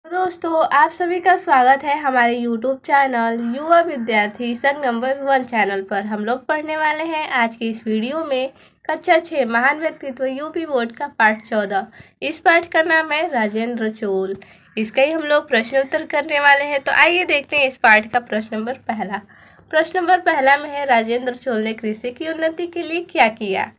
दोस्तों, आप सभी का स्वागत है हमारे YouTube चैनल युवा विद्यार्थी संघ नंबर 1 चैनल पर। हम लोग पढ़ने वाले हैं आज की इस वीडियो में कक्षा 6 महान व्यक्तित्व यूपी बोर्ड का पाठ 14। इस पाठ का नाम है राजेंद्र चोल। इसका ही हम लोग प्रश्न उत्तर करने वाले हैं। तो आइए देखते हैं इस पाठ का प्रश्न नंबर पहला। प्रश्न नंबर पहला में है, राजेंद्र चोल ने कृषि की उन्नति के लिए क्या किया?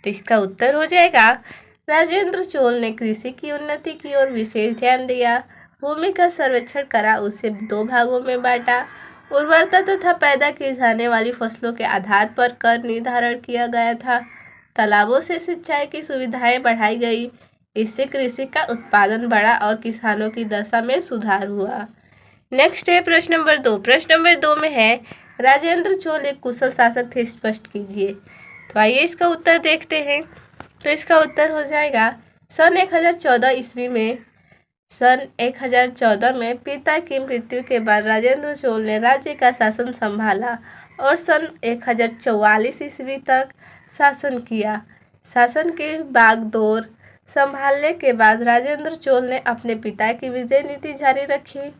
तो इसका उत्तर हो जाएगा, राजेंद्र चोल ने कृषि की उन्नति की ओर विशेष ध्यान दिया, भूमि का सर्वेक्षण करा, उसे 2 भागों में बांटा, उर्वरता तथा पैदा की जाने वाली फसलों के आधार पर कर निर्धारण किया गया था, तालाबों से सिंचाई की सुविधाएं बढ़ाई गई। इससे कृषि का उत्पादन बढ़ा और किसानों की दशा में सुधार हुआ। नेक्स्ट है प्रश्न नंबर 2। प्रश्न नंबर 2 में है, राजेंद्र चोल एक कुशल शासक थे, स्पष्ट कीजिए। तो आइए इसका उत्तर देखते हैं। तो इसका उत्तर हो जाएगा, सन 1014 ईस्वी में पिता की मृत्यु के बाद राजेंद्र चोल ने राज्य का शासन संभाला और सन 1044 ईस्वी तक शासन किया। शासन की बागडोर संभालने के बाद राजेंद्र चोल ने अपने पिता की विजय नीति जारी रखी।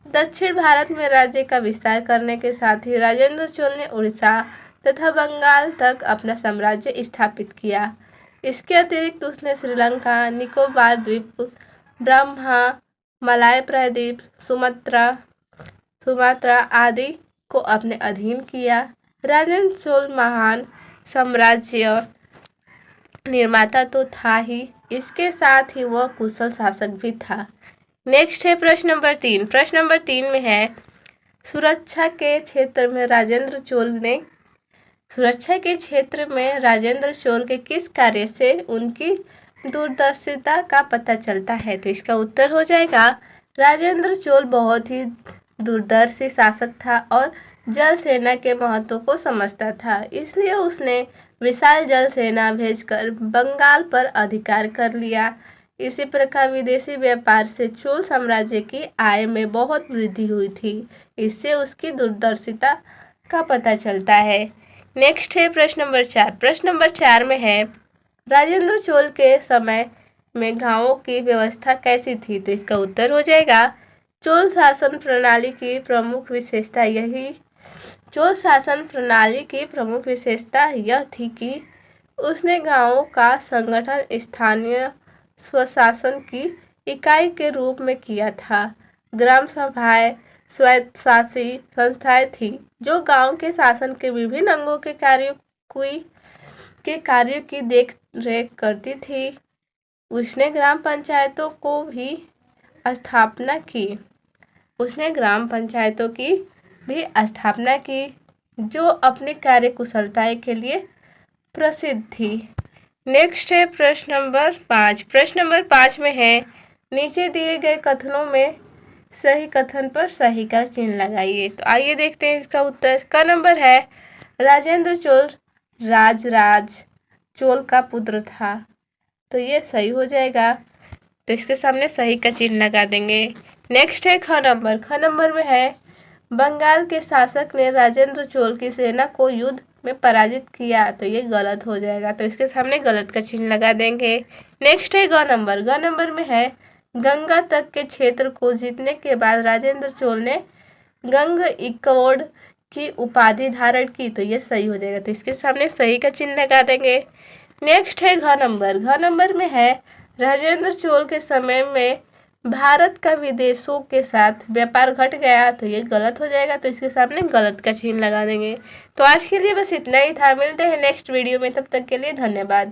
दक्षिण भारत में राज्य का विस्तार करने के साथ ही राजेंद्र चोल ने उड़ीसा तथा बंगाल तक अपना साम्राज्य स्थापित किया। इसके अतिरिक्त उसने श्रीलंका, निकोबार द्वीप, ब्रह्मा, मलाय प्रायद्वीप, सुमात्रा आदि को अपने अधीन किया। राजेंद्र चोल महान साम्राज्य निर्माता तो था ही, इसके साथ ही वह कुशल शासक भी था। नेक्स्ट है प्रश्न नंबर 3। प्रश्न नंबर 3 में है, सुरक्षा के क्षेत्र में राजेंद्र चोल के किस कार्य से उनकी दूरदर्शिता का पता चलता है? तो इसका उत्तर हो जाएगा, राजेंद्र चोल बहुत ही दूरदर्शी शासक था और जल सेना के महत्व को समझता था। इसलिए उसने विशाल जल सेना भेजकर बंगाल पर अधिकार कर लिया। इसी प्रकार विदेशी व्यापार से चोल साम्राज्य की आय में बहुत वृद्धि हुई थी। इससे उसकी दूरदर्शिता का पता चलता है। नेक्स्ट है प्रश्न नंबर 4। प्रश्न नंबर 4 में है, राजेंद्र चोल के समय में गांवों की व्यवस्था कैसी थी? तो इसका उत्तर हो जाएगा, चोल शासन प्रणाली की प्रमुख विशेषता यह थी कि उसने गांवों का संगठन स्थानीय स्वशासन की इकाई के रूप में किया था। ग्राम सभाएं स्वायत्तशासी संस्थाएं थी जो गांव के शासन के विभिन्न अंगों के कार्यों की देख रेख करती थी। उसने ग्राम पंचायतों की भी स्थापना की जो अपने कार्य कुशलता के लिए प्रसिद्ध थी। नेक्स्ट है प्रश्न नंबर 5। प्रश्न नंबर 5 में है, नीचे दिए गए कथनों में सही कथन पर सही का चिन्ह लगाइए। तो आइए देखते हैं इसका उत्तर। का नंबर है, राजेंद्र चोल राजराज चोल का पुत्र था। तो ये सही हो जाएगा। तो इसके सामने सही का चिन्ह लगा देंगे। नेक्स्ट है ख नंबर। ख नंबर में है, बंगाल के शासक ने राजेंद्र चोल की सेना को युद्ध में पराजित किया। तो ये गलत हो जाएगा। तो इसके सामने गलत का चिन्ह लगा देंगे। नेक्स्ट है ग नंबर। ग नंबर में है, गंगा तक के क्षेत्र को जीतने के बाद राजेंद्र चोल ने गंग इक्कोड की उपाधि धारण की। तो ये सही हो जाएगा। तो इसके सामने सही का चिन्ह लगा देंगे। नेक्स्ट है घ नंबर। घ नंबर में है, राजेंद्र चोल के समय में भारत का विदेशों के साथ व्यापार घट गया। तो ये गलत हो जाएगा। तो इसके सामने गलत का चिन्ह लगा देंगे। तो आज के लिए बस इतना ही था। मिलते हैं नेक्स्ट वीडियो में, तब तक के लिए धन्यवाद।